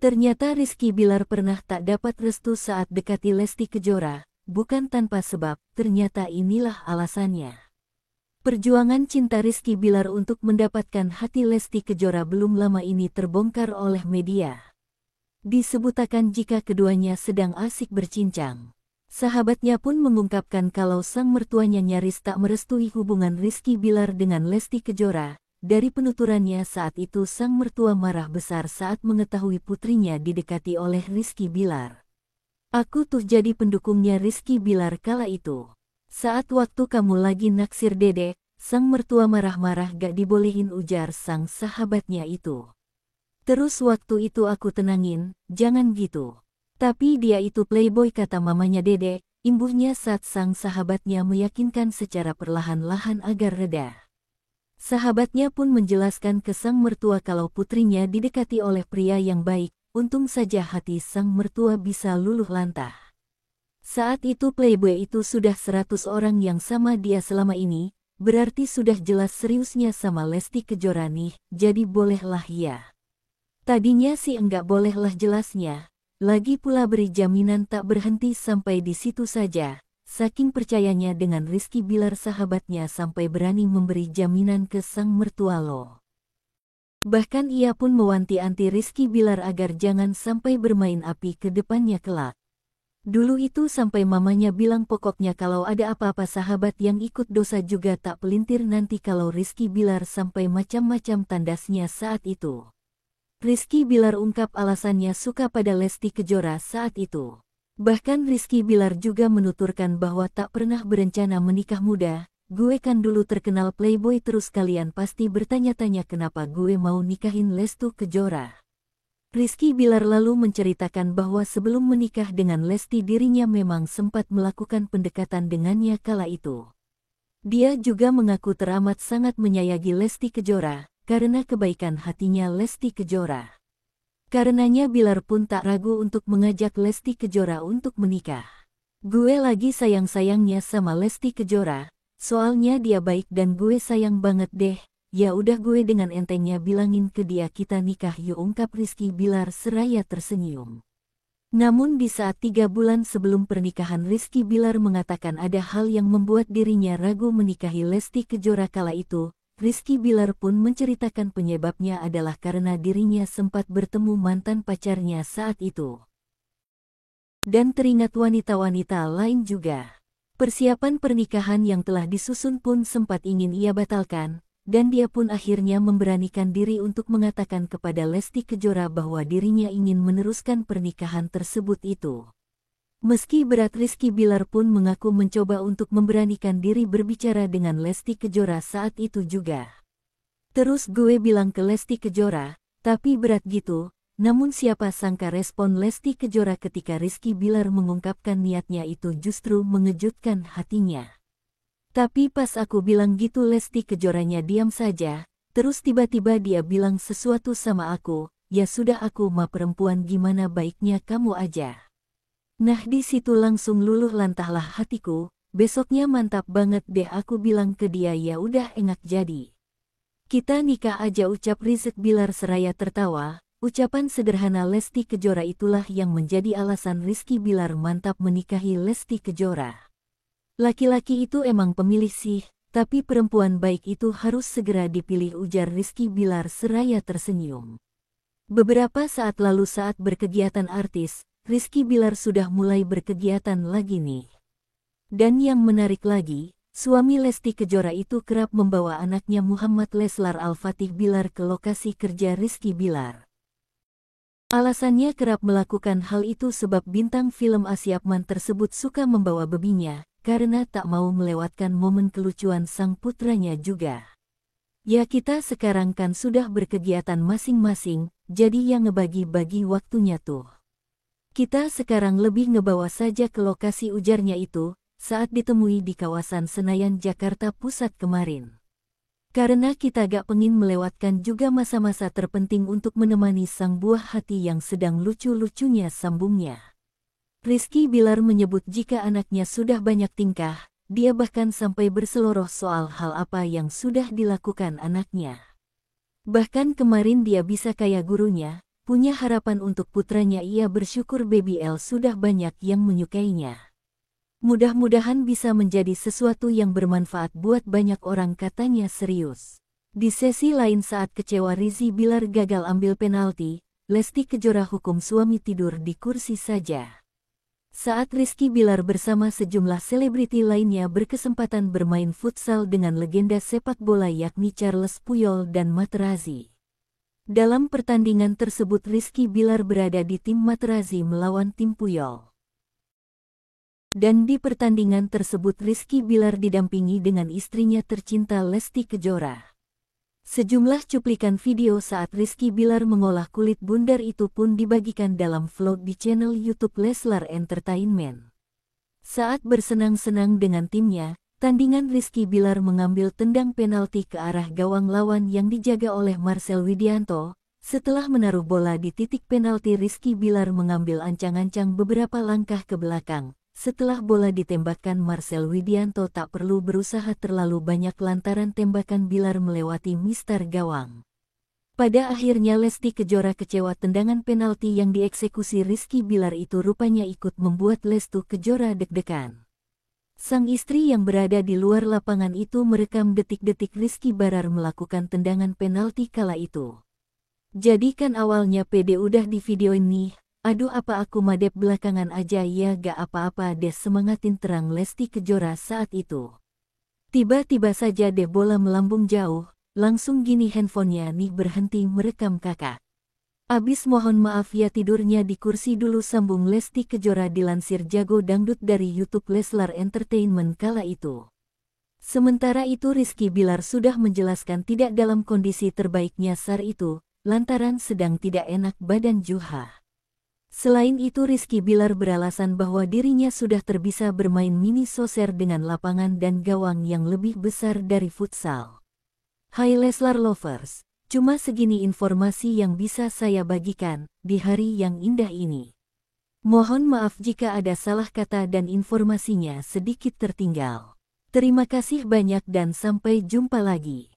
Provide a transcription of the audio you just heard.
Ternyata Rizky Bilar pernah tak dapat restu saat dekati Lesti Kejora, bukan tanpa sebab, ternyata inilah alasannya. Perjuangan cinta Rizky Bilar untuk mendapatkan hati Lesti Kejora belum lama ini terbongkar oleh media. Disebutakan jika keduanya sedang asik bercincang. Sahabatnya pun mengungkapkan kalau sang mertuanya nyaris tak merestui hubungan Rizky Bilar dengan Lesti Kejora. Dari penuturannya saat itu sang mertua marah besar saat mengetahui putrinya didekati oleh Rizky Bilar. Aku tuh jadi pendukungnya Rizky Bilar kala itu. Saat waktu kamu lagi naksir Dede, sang mertua marah-marah gak dibolehin, ujar sang sahabatnya itu. Terus waktu itu aku tenangin, jangan gitu. Tapi dia itu playboy, kata mamanya Dede, imbuhnya saat sang sahabatnya meyakinkan secara perlahan-lahan agar reda. Sahabatnya pun menjelaskan ke sang mertua kalau putrinya didekati oleh pria yang baik, untung saja hati sang mertua bisa luluh lantah. Saat itu playboy itu sudah 100 orang yang sama dia selama ini, berarti sudah jelas seriusnya sama Lesti Kejora nih, jadi bolehlah ya. Tadinya sih enggak bolehlah jelasnya, lagi pula beri jaminan tak berhenti sampai di situ saja. Saking percayanya dengan Rizky Bilar sahabatnya sampai berani memberi jaminan ke sang mertua lo. Bahkan ia pun mewanti-wanti Rizky Bilar agar jangan sampai bermain api ke depannya kelak. Dulu itu sampai mamanya bilang pokoknya kalau ada apa-apa sahabat yang ikut dosa juga tak pelintir nanti kalau Rizky Bilar sampai macam-macam tandasnya saat itu. Rizky Bilar ungkap alasannya suka pada Lesti Kejora saat itu. Bahkan Rizky Bilar juga menuturkan bahwa tak pernah berencana menikah muda, gue kan dulu terkenal playboy terus kalian pasti bertanya-tanya kenapa gue mau nikahin Lesti Kejora. Rizky Bilar lalu menceritakan bahwa sebelum menikah dengan Lesti dirinya memang sempat melakukan pendekatan dengannya kala itu. Dia juga mengaku teramat sangat menyayangi Lesti Kejora, karena kebaikan hatinya Lesti Kejora. Karenanya Bilar pun tak ragu untuk mengajak Lesti Kejora untuk menikah. Gue lagi sayang-sayangnya sama Lesti Kejora, soalnya dia baik dan gue sayang banget deh. Ya udah gue dengan entengnya bilangin ke dia kita nikah yuk, ungkap Rizky Bilar seraya tersenyum. Namun di saat 3 bulan sebelum pernikahan Rizky Bilar mengatakan ada hal yang membuat dirinya ragu menikahi Lesti Kejora kala itu. Rizky Bilar pun menceritakan penyebabnya adalah karena dirinya sempat bertemu mantan pacarnya saat itu. Dan teringat wanita-wanita lain juga. Persiapan pernikahan yang telah disusun pun sempat ingin ia batalkan, dan dia pun akhirnya memberanikan diri untuk mengatakan kepada Lesti Kejora bahwa dirinya ingin meneruskan pernikahan tersebut itu. Meski berat, Rizky Bilar pun mengaku mencoba untuk memberanikan diri berbicara dengan Lesti Kejora saat itu juga. Terus gue bilang ke Lesti Kejora, tapi berat gitu, namun siapa sangka respon Lesti Kejora ketika Rizky Bilar mengungkapkan niatnya itu justru mengejutkan hatinya. Tapi pas aku bilang gitu Lesti Kejoranya diam saja, terus tiba-tiba dia bilang sesuatu sama aku, ya sudah aku mah perempuan gimana baiknya kamu aja. Nah di situ langsung luluh lantahlah hatiku, besoknya mantap banget deh aku bilang ke dia ya udah enak jadi. Kita nikah aja, ucap Rizky Bilar seraya tertawa. Ucapan sederhana Lesti Kejora itulah yang menjadi alasan Rizky Bilar mantap menikahi Lesti Kejora. Laki-laki itu emang pemilih sih, tapi perempuan baik itu harus segera dipilih, ujar Rizky Bilar seraya tersenyum. Beberapa saat lalu saat berkegiatan artis, Rizky Bilar sudah mulai berkegiatan lagi nih. Dan yang menarik lagi, suami Lesti Kejora itu kerap membawa anaknya Muhammad Leslar Al-Fatih Bilar ke lokasi kerja Rizky Bilar. Alasannya kerap melakukan hal itu sebab bintang film Asiapman tersebut suka membawa bebinya, karena tak mau melewatkan momen kelucuan sang putranya juga. Ya kita sekarang kan sudah berkegiatan masing-masing, jadi yang ngebagi-bagi waktunya tuh. Kita sekarang lebih ngebawa saja ke lokasi, ujarnya itu, saat ditemui di kawasan Senayan Jakarta Pusat kemarin. Karena kita gak pengin melewatkan juga masa-masa terpenting untuk menemani sang buah hati yang sedang lucu-lucunya, sambungnya. Rizky Bilar menyebut jika anaknya sudah banyak tingkah, dia bahkan sampai berseloroh soal hal apa yang sudah dilakukan anaknya. Bahkan kemarin dia bisa kayak gurunya, punya harapan untuk putranya. Ia bersyukur Baby L sudah banyak yang menyukainya. Mudah-mudahan bisa menjadi sesuatu yang bermanfaat buat banyak orang, katanya serius. Di sesi lain saat kecewa Rizky Bilar gagal ambil penalti, Lesti Kejora hukum suami tidur di kursi saja. Saat Rizky Bilar bersama sejumlah selebriti lainnya berkesempatan bermain futsal dengan legenda sepak bola yakni Charles Puyol dan Materazzi. Dalam pertandingan tersebut Rizky Bilar berada di tim Materazzi melawan tim Puyol. Dan di pertandingan tersebut Rizky Bilar didampingi dengan istrinya tercinta Lesti Kejora. Sejumlah cuplikan video saat Rizky Bilar mengolah kulit bundar itu pun dibagikan dalam vlog di channel YouTube Leslar Entertainment. Saat bersenang-senang dengan timnya, tandingan Rizky Bilar mengambil tendang penalti ke arah gawang lawan yang dijaga oleh Marcel Widianto. Setelah menaruh bola di titik penalti, Rizky Bilar mengambil ancang-ancang beberapa langkah ke belakang. Setelah bola ditembakkan, Marcel Widianto tak perlu berusaha terlalu banyak lantaran tembakan Bilar melewati mistar gawang. Pada akhirnya Lesti Kejora kecewa tendangan penalti yang dieksekusi Rizky Bilar itu rupanya ikut membuat Lesti Kejora deg-degan. Sang istri yang berada di luar lapangan itu merekam detik-detik Rizky Bilar melakukan tendangan penalti kala itu. Jadi kan awalnya pede udah di videoin nih. Aduh, apa aku madep belakangan aja ya, gak apa-apa deh, semangatin, terang Lesti Kejora saat itu. Tiba-tiba saja deh bola melambung jauh, langsung gini handphonenya nih berhenti merekam kakak. Abis mohon maaf ya, tidurnya di kursi dulu, sambung Lesti Kejora dilansir Jago Dangdut dari YouTube Leslar Entertainment kala itu. Sementara itu Rizky Bilar sudah menjelaskan tidak dalam kondisi terbaiknya saat itu, lantaran sedang tidak enak badan juga. Selain itu Rizky Bilar beralasan bahwa dirinya sudah terbiasa bermain mini soccer dengan lapangan dan gawang yang lebih besar dari futsal. Hai Leslar Lovers, cuma segini informasi yang bisa saya bagikan di hari yang indah ini. Mohon maaf jika ada salah kata dan informasinya sedikit tertinggal. Terima kasih banyak dan sampai jumpa lagi.